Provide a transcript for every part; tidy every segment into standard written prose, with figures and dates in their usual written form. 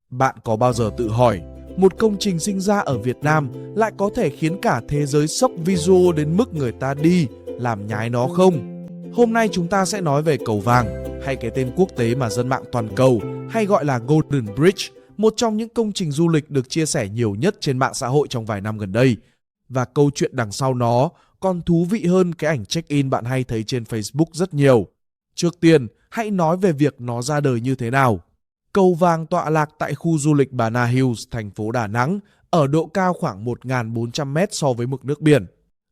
Bạn có bao giờ tự hỏi, một công trình sinh ra ở Việt Nam lại có thể khiến cả thế giới sốc visual đến mức người ta đi làm nhái nó không? Hôm nay chúng ta sẽ nói về cầu vàng, hay cái tên quốc tế mà dân mạng toàn cầu hay gọi là Golden Bridge, một trong những công trình du lịch được chia sẻ nhiều nhất trên mạng xã hội trong vài năm gần đây. Và câu chuyện đằng sau nó còn thú vị hơn cái ảnh check-in bạn hay thấy trên Facebook rất nhiều. Trước tiên, hãy nói về việc nó ra đời như thế nào. Cầu vàng tọa lạc tại khu du lịch Bà Nà Hills, thành phố Đà Nẵng, ở độ cao khoảng 1.400 m so với mực nước biển.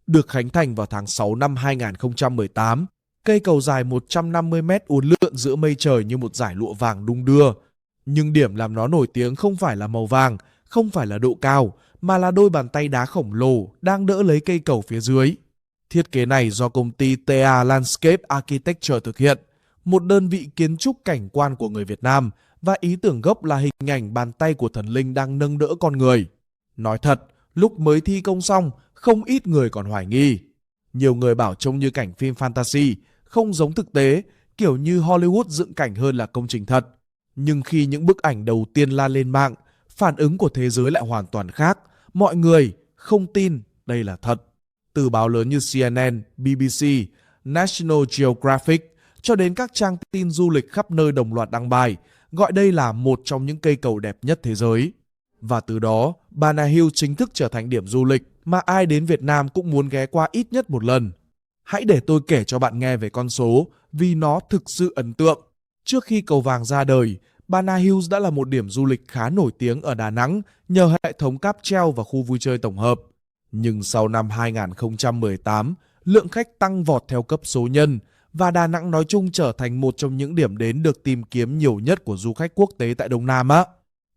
Được khánh thành vào tháng 6 năm 2018, cây cầu dài 150 m uốn lượn giữa mây trời như một dải lụa vàng đung đưa. Nhưng điểm làm nó nổi tiếng không phải là màu vàng, không phải là độ cao, mà là đôi bàn tay đá khổng lồ đang đỡ lấy cây cầu phía dưới. Thiết kế này do công ty TA Landscape Architecture thực hiện, một đơn vị kiến trúc cảnh quan của người Việt Nam, và ý tưởng gốc là hình ảnh bàn tay của thần linh đang nâng đỡ con người. Nói thật, lúc mới thi công xong, không ít người còn hoài nghi. Nhiều người bảo trông như cảnh phim fantasy, không giống thực tế, kiểu như Hollywood dựng cảnh hơn là công trình thật. Nhưng khi những bức ảnh đầu tiên lan lên mạng, phản ứng của thế giới lại hoàn toàn khác. Mọi người không tin đây là thật. Từ báo lớn như CNN, BBC, National Geographic cho đến các trang tin du lịch khắp nơi đồng loạt đăng bài, gọi đây là một trong những cây cầu đẹp nhất thế giới. Và từ đó, Bà Nà Hills chính thức trở thành điểm du lịch mà ai đến Việt Nam cũng muốn ghé qua ít nhất một lần. Hãy để tôi kể cho bạn nghe về con số, vì nó thực sự ấn tượng. Trước khi cầu vàng ra đời, Bà Nà Hills đã là một điểm du lịch khá nổi tiếng ở Đà Nẵng nhờ hệ thống cáp treo và khu vui chơi tổng hợp. Nhưng sau năm 2018, lượng khách tăng vọt theo cấp số nhân, và Đà Nẵng nói chung trở thành một trong những điểm đến được tìm kiếm nhiều nhất của du khách quốc tế tại Đông Nam á.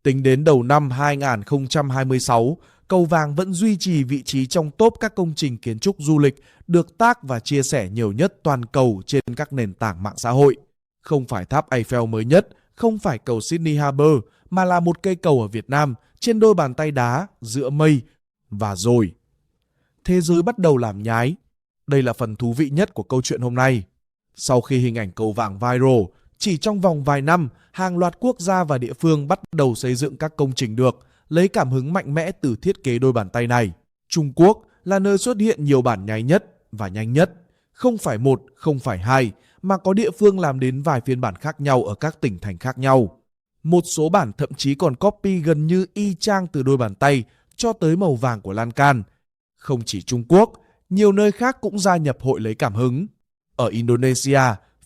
Tính đến đầu năm 2026, cầu vàng vẫn duy trì vị trí trong top các công trình kiến trúc du lịch được tag và chia sẻ nhiều nhất toàn cầu trên các nền tảng mạng xã hội. Không phải tháp Eiffel mới nhất, không phải cầu Sydney Harbour, mà là một cây cầu ở Việt Nam trên đôi bàn tay đá giữa mây. Và rồi, thế giới bắt đầu làm nhái. Đây là phần thú vị nhất của câu chuyện hôm nay. Sau khi hình ảnh cầu vàng viral, chỉ trong vòng vài năm, hàng loạt quốc gia và địa phương bắt đầu xây dựng các công trình được, lấy cảm hứng mạnh mẽ từ thiết kế đôi bàn tay này. Trung Quốc là nơi xuất hiện nhiều bản nhái nhất và nhanh nhất. Không phải một, không phải hai, mà có địa phương làm đến vài phiên bản khác nhau ở các tỉnh thành khác nhau. Một số bản thậm chí còn copy gần như y chang từ đôi bàn tay cho tới màu vàng của lan can. Không chỉ Trung Quốc, nhiều nơi khác cũng gia nhập hội lấy cảm hứng. Ở Indonesia,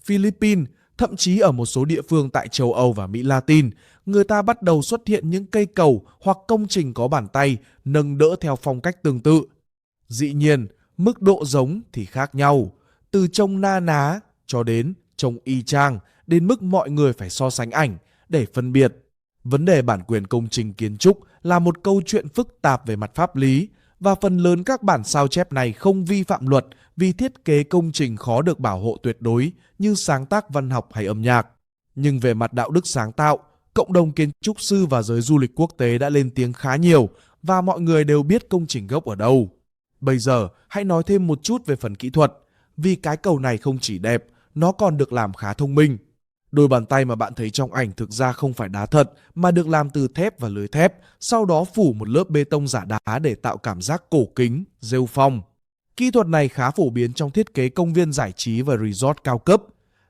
Philippines, thậm chí ở một số địa phương tại châu Âu và Mỹ Latin, người ta bắt đầu xuất hiện những cây cầu hoặc công trình có bàn tay nâng đỡ theo phong cách tương tự. Dĩ nhiên, mức độ giống thì khác nhau, từ trông na ná cho đến trông y chang, đến mức mọi người phải so sánh ảnh để phân biệt. Vấn đề bản quyền công trình kiến trúc là một câu chuyện phức tạp về mặt pháp lý, và phần lớn các bản sao chép này không vi phạm luật vì thiết kế công trình khó được bảo hộ tuyệt đối như sáng tác văn học hay âm nhạc. Nhưng về mặt đạo đức sáng tạo, cộng đồng kiến trúc sư và giới du lịch quốc tế đã lên tiếng khá nhiều, và mọi người đều biết công trình gốc ở đâu. Bây giờ hãy nói thêm một chút về phần kỹ thuật, vì cái cầu này không chỉ đẹp, nó còn được làm khá thông minh. Đôi bàn tay mà bạn thấy trong ảnh thực ra không phải đá thật, mà được làm từ thép và lưới thép, sau đó phủ một lớp bê tông giả đá để tạo cảm giác cổ kính, rêu phong. Kỹ thuật này khá phổ biến trong thiết kế công viên giải trí và resort cao cấp.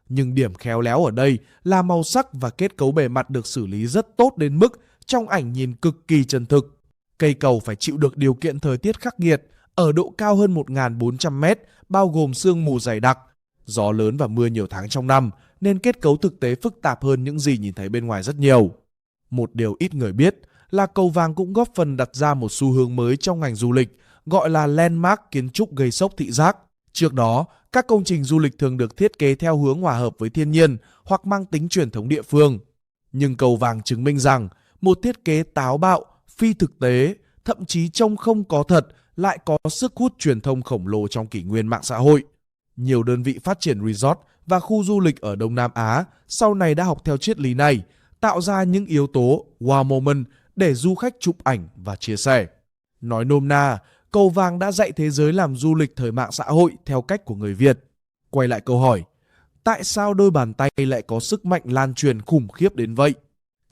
Nhưng điểm khéo léo ở đây là màu sắc và kết cấu bề mặt được xử lý rất tốt đến mức trong ảnh nhìn cực kỳ chân thực. Cây cầu phải chịu được điều kiện thời tiết khắc nghiệt, ở độ cao hơn 1.400 m, bao gồm sương mù dày đặc, gió lớn và mưa nhiều tháng trong năm, nên kết cấu thực tế phức tạp hơn những gì nhìn thấy bên ngoài rất nhiều. Một điều ít người biết là cầu vàng cũng góp phần đặt ra một xu hướng mới trong ngành du lịch, gọi là landmark kiến trúc gây sốc thị giác. Trước đó, các công trình du lịch thường được thiết kế theo hướng hòa hợp với thiên nhiên hoặc mang tính truyền thống địa phương. Nhưng cầu vàng chứng minh rằng một thiết kế táo bạo, phi thực tế, thậm chí trông không có thật lại có sức hút truyền thông khổng lồ trong kỷ nguyên mạng xã hội. Nhiều đơn vị phát triển resort và khu du lịch ở Đông Nam Á sau này đã học theo triết lý này, tạo ra những yếu tố wow moment để du khách chụp ảnh và chia sẻ. Nói nôm na, cầu vàng đã dạy thế giới làm du lịch thời mạng xã hội theo cách của người Việt. Quay lại câu hỏi, tại sao đôi bàn tay lại có sức mạnh lan truyền khủng khiếp đến vậy?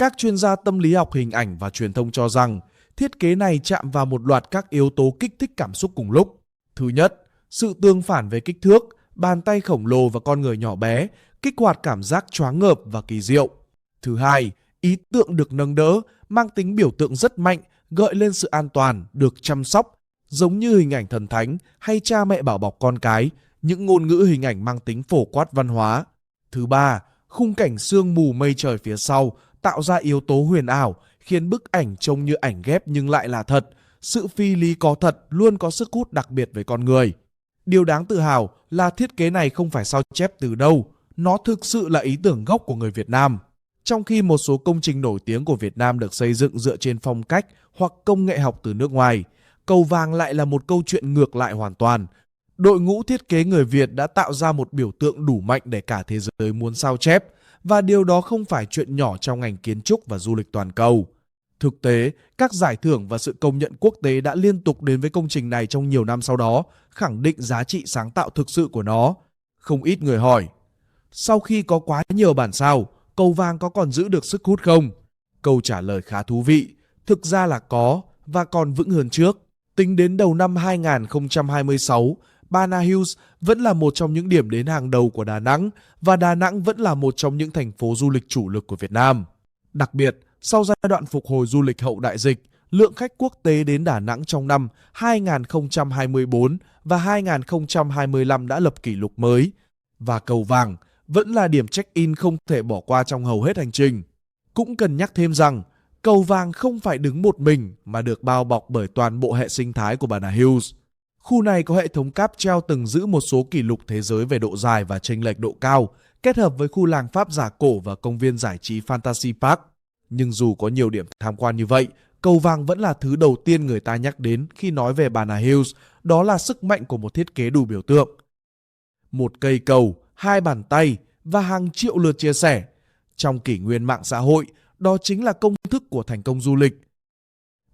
Các chuyên gia tâm lý học hình ảnh và truyền thông cho rằng thiết kế này chạm vào một loạt các yếu tố kích thích cảm xúc cùng lúc. Thứ nhất, sự tương phản về kích thước, bàn tay khổng lồ và con người nhỏ bé, kích hoạt cảm giác choáng ngợp và kỳ diệu. Thứ hai, ý tượng được nâng đỡ, mang tính biểu tượng rất mạnh, gợi lên sự an toàn, được chăm sóc, giống như hình ảnh thần thánh hay cha mẹ bảo bọc con cái, những ngôn ngữ hình ảnh mang tính phổ quát văn hóa. Thứ ba, khung cảnh sương mù mây trời phía sau tạo ra yếu tố huyền ảo, khiến bức ảnh trông như ảnh ghép nhưng lại là thật. Sự phi lý có thật luôn có sức hút đặc biệt với con người. Điều đáng tự hào là thiết kế này không phải sao chép từ đâu, nó thực sự là ý tưởng gốc của người Việt Nam. Trong khi một số công trình nổi tiếng của Việt Nam được xây dựng dựa trên phong cách hoặc công nghệ học từ nước ngoài, Cầu Vàng lại là một câu chuyện ngược lại hoàn toàn. Đội ngũ thiết kế người Việt đã tạo ra một biểu tượng đủ mạnh để cả thế giới muốn sao chép, và điều đó không phải chuyện nhỏ trong ngành kiến trúc và du lịch toàn cầu. Thực tế, các giải thưởng và sự công nhận quốc tế đã liên tục đến với công trình này trong nhiều năm sau đó, khẳng định giá trị sáng tạo thực sự của nó. Không ít người hỏi, sau khi có quá nhiều bản sao, Cầu Vàng có còn giữ được sức hút không? Câu trả lời khá thú vị, thực ra là có và còn vững hơn trước. Tính đến đầu năm 2026, Bana Hills vẫn là một trong những điểm đến hàng đầu của Đà Nẵng, và Đà Nẵng vẫn là một trong những thành phố du lịch chủ lực của Việt Nam. Đặc biệt, sau giai đoạn phục hồi du lịch hậu đại dịch, lượng khách quốc tế đến Đà Nẵng trong năm 2024 và 2025 đã lập kỷ lục mới, và Cầu Vàng vẫn là điểm check-in không thể bỏ qua trong hầu hết hành trình. Cũng cần nhắc thêm rằng, Cầu Vàng không phải đứng một mình mà được bao bọc bởi toàn bộ hệ sinh thái của Bana Hills. Khu này có hệ thống cáp treo từng giữ một số kỷ lục thế giới về độ dài và chênh lệch độ cao, kết hợp với khu làng Pháp giả cổ và công viên giải trí Fantasy Park. Nhưng dù có nhiều điểm tham quan như vậy, Cầu Vàng vẫn là thứ đầu tiên người ta nhắc đến khi nói về Bana Hills, đó là sức mạnh của một thiết kế đủ biểu tượng. Một cây cầu, hai bàn tay và hàng triệu lượt chia sẻ. Trong kỷ nguyên mạng xã hội, đó chính là công thức của thành công du lịch.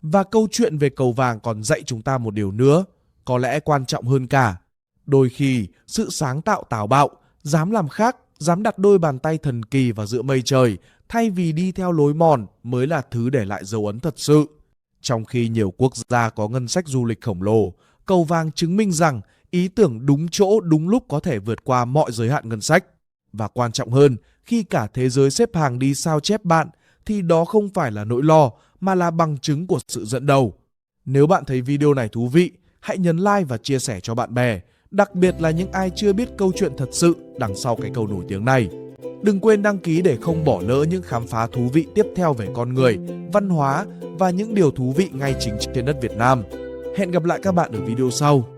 Và câu chuyện về Cầu Vàng còn dạy chúng ta một điều nữa, có lẽ quan trọng hơn cả. Đôi khi, sự sáng tạo táo bạo, dám làm khác, dám đặt đôi bàn tay thần kỳ vào giữa mây trời, thay vì đi theo lối mòn mới là thứ để lại dấu ấn thật sự. Trong khi nhiều quốc gia có ngân sách du lịch khổng lồ, Cầu Vàng chứng minh rằng ý tưởng đúng chỗ đúng lúc có thể vượt qua mọi giới hạn ngân sách. Và quan trọng hơn, khi cả thế giới xếp hàng đi sao chép bạn, thì đó không phải là nỗi lo, mà là bằng chứng của sự dẫn đầu. Nếu bạn thấy video này thú vị, hãy nhấn like và chia sẻ cho bạn bè, đặc biệt là những ai chưa biết câu chuyện thật sự đằng sau cái câu nổi tiếng này. Đừng quên đăng ký để không bỏ lỡ những khám phá thú vị tiếp theo về con người, văn hóa và những điều thú vị ngay chính trên đất Việt Nam. Hẹn gặp lại các bạn ở video sau.